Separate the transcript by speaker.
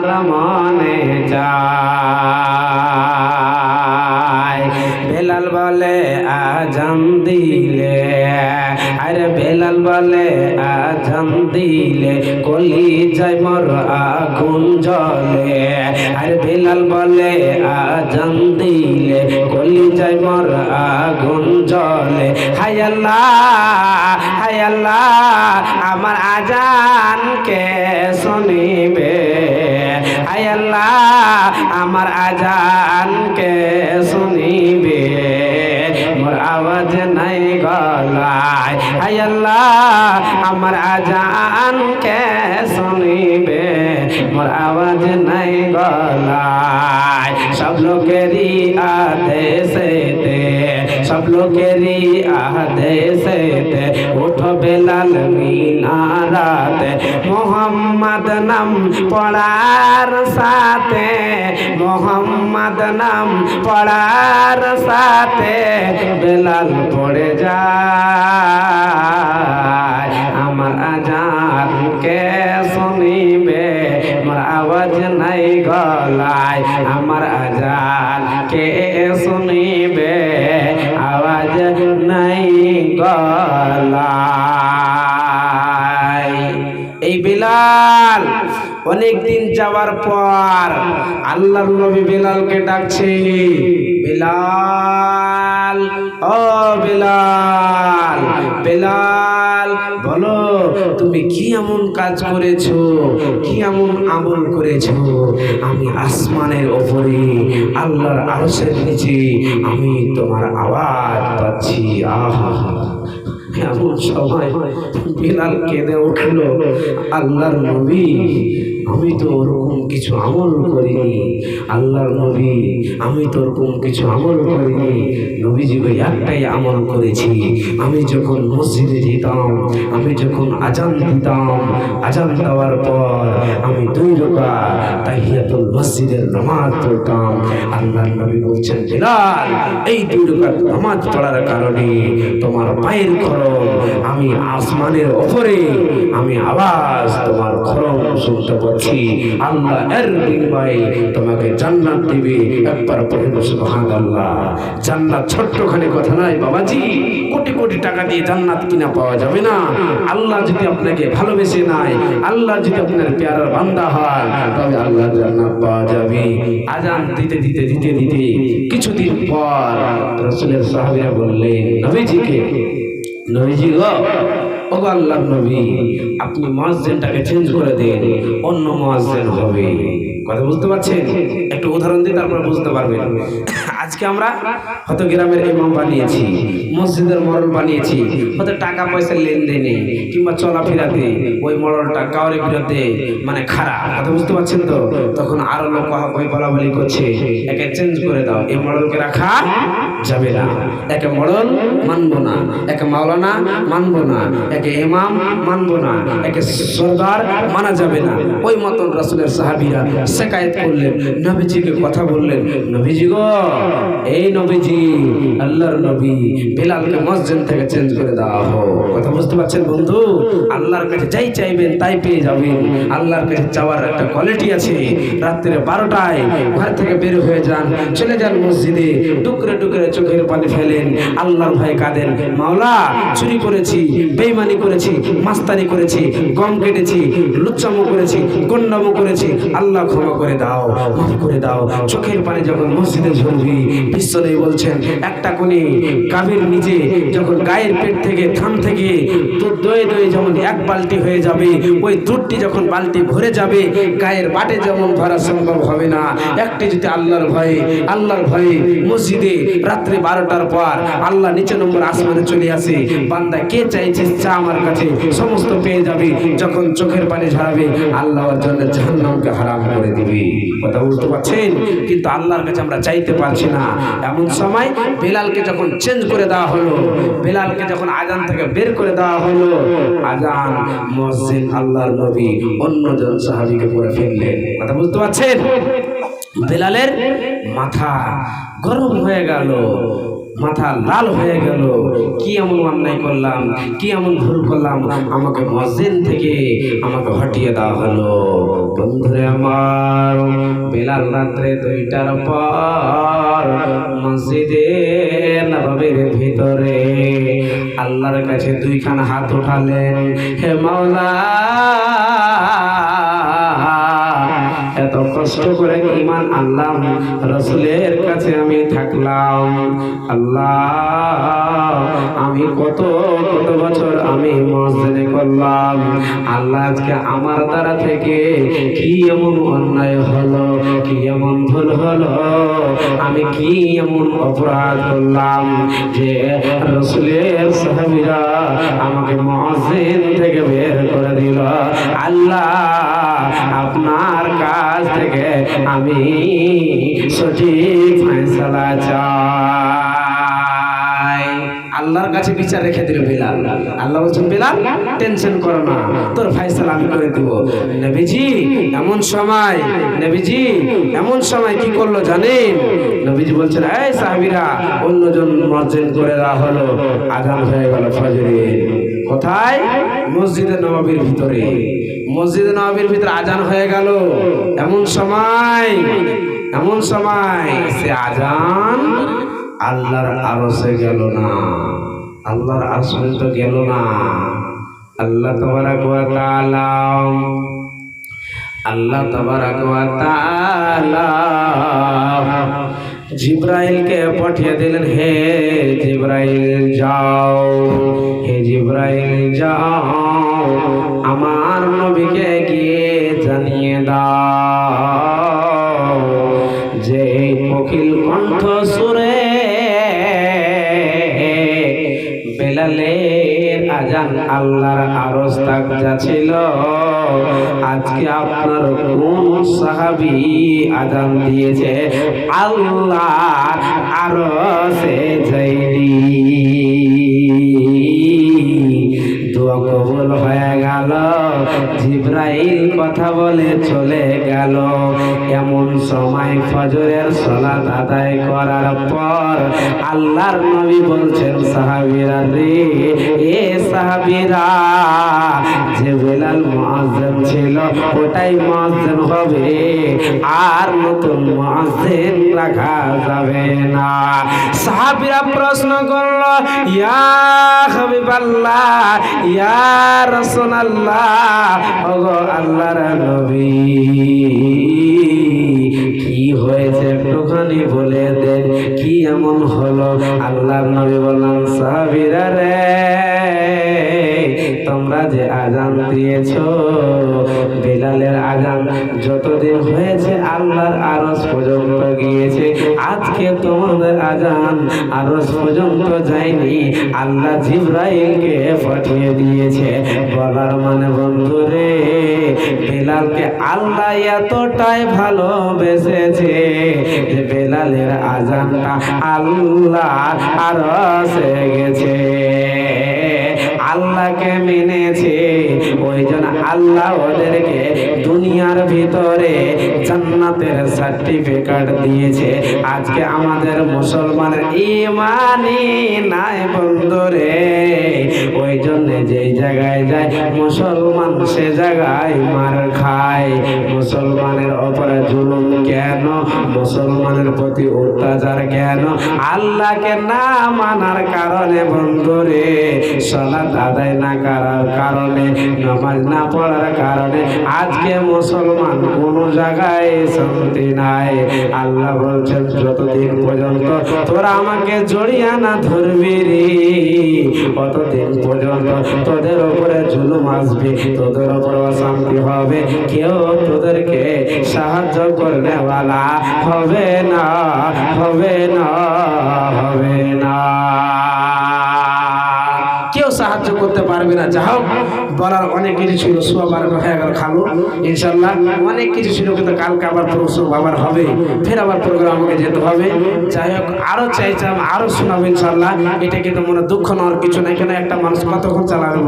Speaker 1: আমার মনে যায়। বেলাল বলে আজান দিলে, আরে বেলাল বলে আজান দিলে কলি যায় মোর আগুন জ্বলে। আরে বেলাল বলে আজান দিলে কলি যায় মোর আগুন জ্বলে। হায় আল্লাহ, হায় আল্লাহ, আমার আজান কে শুনিবে? হায় আল্লাহ, আমার আজান কে শুনিবে? মোর আওয়াজ নাই গলায়। হায় আল্লাহ, আমার আজান কে শুনিবে? মোর আওয়াজ নাই গলায়। সব লোকেরই আদেশেতে, সব লোকেরই আদেশেতে উঠো বেলাল মিনারাতে। মোহাম্মদ নাম পড়ার সাথে, মোহাম্মদ নাম পড়ার সাথে বেলাল পড়ে যায়। আমার আজান কে শুনিবে? মোর আওয়াজ নাই গলায়। আমার আজান কে শুনিবে? আওয়াজ নাই গলায়। এই বেলাল অনেক দিন যাওয়ার পর আল্লাহর নবী বেলালকে ডাকছে, বেলাল, ও বেলাল, বেলাল বলো তুমি কি এমন কাজ করেছো, কি এমন আমল করেছো? আমি আসমানের ওপরে আল্লাহর আরশের নিচে আমি তোমার আওয়াজ পাচ্ছি। আহা, এমন সময় বেলাল কেঁদে উঠল, আল্লাহর নবী আমি তো ওরকম কিছু আমল করিনি। আল্লাহর নবী আমি তো ওরকম কিছু আমল করিনি। নবীজি ভাই একটাই আমল করেছি, আমি যখন মসজিদে যেতাম, আমি যখন আজান দিতাম, আজান দেওয়ার পর আমি 2 রাকাত তাহিয়াতুল মসজিদের নামাজ পড়তাম। আল্লাহর নবী বলছেন, বেলাল এই 2 রাকাত নামাজ পড়ার কারণে তোমার পায়ের খরম আমি আসমানের ওপরে আমি আওয়াজ তোমার খরম শুনতে পাচ্ছি। আল্লাহ এর বিনিময়ে তোমাকে জান্নাত দিবে। একবার পড়ুন সুবহানাল্লাহ। জান্নাত ছোট্টখানি কথা নয় বাবাজি, কোটি কোটি টাকা দিয়ে জান্নাত কিনা পাওয়া যাবে না। আল্লাহ যদি আপনাকে ভালোবেসে নেয়, আল্লাহ যদি আপনার প্যারার বান্দা হয়, তবে আল্লাহর জান্নাত পাওয়া যাবে। আজান দিতে দিতে দিতে দিতে কিছুদিন পর রাসূলের সাহাবীরা বললেন নবীজিকে, নবীজি গো, ও আল্লাহর নবী আপনি মুয়াজ্জিনটাকে চেঞ্জ করে দেন, অন্য মুয়াজ্জিন হবে। কথা বুঝতে পারছেন? একটু উদাহরণ দিই তারপর বুঝতে পারবেন। আজকে আমরা হয়তো গ্রামের ইমাম বানিয়েছি, মসজিদের মডেল বানিয়েছি, হয়তো টাকা পয়সার লেনদেনে কিংবা চলাফেরাতে ওই মডেলটা কাউরের বিরুদ্ধে মানে খারাপ। কথা বুঝতে পারছেন তো? তখন আরো লোক ওই বলাবলি করছে, একে চেঞ্জ করে দাও, এই মডেলকে রাখা যাবে না, একে মডেল মানবো না, একে মাওলানা মানবো না, একে ইমাম মানবো না, একে সরদার মানা যাবে না। ওই মতন রাসূলের সাহাবীরা শিকায়েত করলেন, নবীজিকে কথা বললেন, নবীজি গো, এই নবীজি আল্লাহর নবী বেলালকে মসজিদ থেকে চেঞ্জ করে দেওয়া হোক। কথা বুঝতে পারছেন বন্ধু? আল্লাহর কাছে যাই চাইবেন তাই পেয়ে যাবেন। আল্লাহর কাছে চাওয়ার একটা কোয়ালিটি আছে। রাত্রে 12টায় ঘর থেকে বের হয়ে যান, চলে যান মসজিদে, টুকরে টুকরে চোখের পানি ফেলেন, আল্লাহর ভয়ে কাঁদেন, মাওলা চুরি করেছি, বেঈমানি করেছি, মাস্তানি করেছি, গম কেটেছি, লুচ্চামো করেছি, গন্ডামো করেছি, আল্লাহ ক্ষমা করে দাও, মাফ করে দাও। চোখের পানি যখন মসজিদে ঝরবি, বিশ্বনবী বলছেন একটা কোণে গাভীর নিচে যখন গায়ের পেট থেকে থান থেকে দুধ দয়ে দয়ে যেমন 1 বালতি হয়ে যাবে, ওই দুধটি যখন বালতি ভরে যাবে, গায়ের বাটে যেমন ভরা সম্ভব হবে না। একটি যদি আল্লাহর ভয়ে মসজিদে রাত্রে 12টার পর আল্লাহ নিচে নম্বর আসমানে চলে আসে, বান্দা কে চাইছে চা আমার কাছে, সমস্ত পেয়ে যাবে। যখন চোখের পানি ঝরাবে, আল্লাহর জন্য জাহান্নামকে হারাম করে দিবে। কথা বুঝতে পারছেন? কিন্তু আল্লাহর কাছে আমরা চাইতে পারছি না। এমন সময় বেলালকে যখন চেঞ্জ করে দেওয়া হলো, বেলালকে যখন আজান থেকে বের করে দেওয়া হলো, আজান মুয়াজ্জিন আল্লাহর নবী অন্যজন সাহাবীকে করে ফেললেন। কথা বুঝতে পারছেন? বেলালের মাথা গরম হয়ে গেল, মাথা লাল হয়ে গেল, কি এমন অন্যায় করলাম, কি এমন ভুল করলাম, আমাকে মুয়াজ্জিন থেকে আমাকে হটিয়ে দেওয়া হলো। বন্ধুরে আমার, বেলাল রাত্রে 2টার পর মসজিদে নববীর ভিতরে আল্লাহর কাছে 2খানা হাত উঠালেন, হে মাওলা, এত কষ্ট করে ঈমান আনলাম, রাসূলের কাছে আমি থাকলাম, আল্লাহ আমি কত কত বছর আমি মুয়াজ্জিনি করলাম, আল্লাহ আজকে আমার দ্বারা থেকে কি এমন অন্যায় হলো, কি এমন ভুল হলো, আমি কি এমন অপরাধ করলাম যে রাসূলের সাহাবীরা আমাকে মুয়াজ্জিন থেকে বের করে দিল। আল্লাহ আপনার কাছ থেকে আমি সঠিক ফয়সালা চাই। আল্লাহর কাছে বিচার রেখে দিল বেলাল। আল্লাহ বলছেন, বেলাল টেনশন করো না, তোর ফয়সালা আমি করে দেব। নবীজি এমন সময় কি করলো জানেন? নবীজি বলছেন, এই সাহাবীরা, অন্যজন মুয়াজ্জিন করে দেওয়া হলো, আযান হয়ে গেল ফজরের। কোথায়? মসজিদে নববীর ভিতরে। মসজিদে নববীর ভিতরে আযান হয়ে গেল। এমন সময় সে আযান আল্লাহর আরশে গেল না, আল্লাহর আরশ পর্যন্ত গেল না। আল্লাহ তাবারাক ওয়া তাআলা জিবরাইলকে পাঠিয়ে দিলেন, হে জিবরাইল যাও, হে জিবরাইল যাও, আমার নবীকে গিয়ে জানিয়ে দাও যে কোকিল কণ্ঠ সুরে বেলালের আযান আল্লাহর আরশ তাক যাচ্ছিল, আজকে আপনার কোন সাহাবী আযান দিয়েছে আল্লাহর আরশে যায়নি। দোয়া কবুল হয়ে গেল। জিবরাইল কথা বলে চলে গেল। এমন সময় ফজরের সালাত আদায় করার পর আল্লাহর নবী বলছেন, সাহাবীরা রে, এ সাহাবীরা, যে বেলাল মুয়াজ্জিন ছিল ওটাই মুয়াজ্জিন হবে, আর নতুন মুয়াজ্জিন রাখা যাবে না। সাহাবীরা প্রশ্ন করল, ইয়া হাবিবাল্লাহ, ইয়া রাসূলুল্লাহ, ওগো আল্লাহর নবী, কি হয়েছে একটুখানি বলে দেন, কি এমন হলো? আল্লাহর নবী বললেন, সাহাবীরা রে, তোমরা যে আযান দিয়েছো, বেলালের আযান যতদিন হয়েছে আল্লাহর আরশ পর্যন্ত গিয়েছে, আজকে তোমাদের আযান আরশ পর্যন্ত যায়নি, আল্লাহ জিবরাইলকে পাঠিয়ে দিয়েছে। বলার মানে বন্ধুরে, বেলালকে আল্লাহ এতটাই ভালোবেসেছে যে বেলালের আযানটা আল্লাহর আরশে গেছে, আল্লাহকে মেনেছে। ওই জন্য আল্লাহ ওদেরকে দুনিয়ার ভিতরে জান্নাতের সার্টিফিকেট দিয়েছে। আজকে আমাদের মুসলমানের ঈমানই নাই বন্ধুরে, ওই জন্য যেই জায়গায় যায় মুসলমান সে জায়গায় মার খায়। মুসলমানের উপরে জুলুম কেন? মুসলমানের প্রতি অত্যাচার কেন? আল্লাহকে না মানার কারণে বন্ধুরে, সালাত আদায় না করার কারণে, নামাজ না পড়ার কারণে আজকে মুসলমান কোন জায়গায় শান্তি নাই। আল্লাহ বলছেন, যতদিন পর্যন্ত তোরা আমাকে জড়িয়ে না ধরবি রে, ততদিন পর্যন্ত তোদের উপরে জুলুম আসবে, তোদের উপরে অশান্তি হবে, কেউ তোদেরকে সাহায্য করলে ওয়ালা হবে না, হবে না, হবে না, কেউ সাহায্য করতে পারবে না। যা হোক, বলার অনেক কিছু ছিল, সোয়াবার হয়ে গেল খালো, ইনশাল্লাহ অনেক কিছু ছিল, কিন্তু কালকে আবার আবার হবে, ফের আবার প্রোগ্রাম আমাকে যেতে হবে। যাই হোক, আরো চাইছিলাম আরো শোনাবো ইনশাল্লাহ। এটা কিন্তু মনে দুঃখ নেওয়ার কিছু নাই, কেন একটা মানুষ কতক্ষণ চালাবে।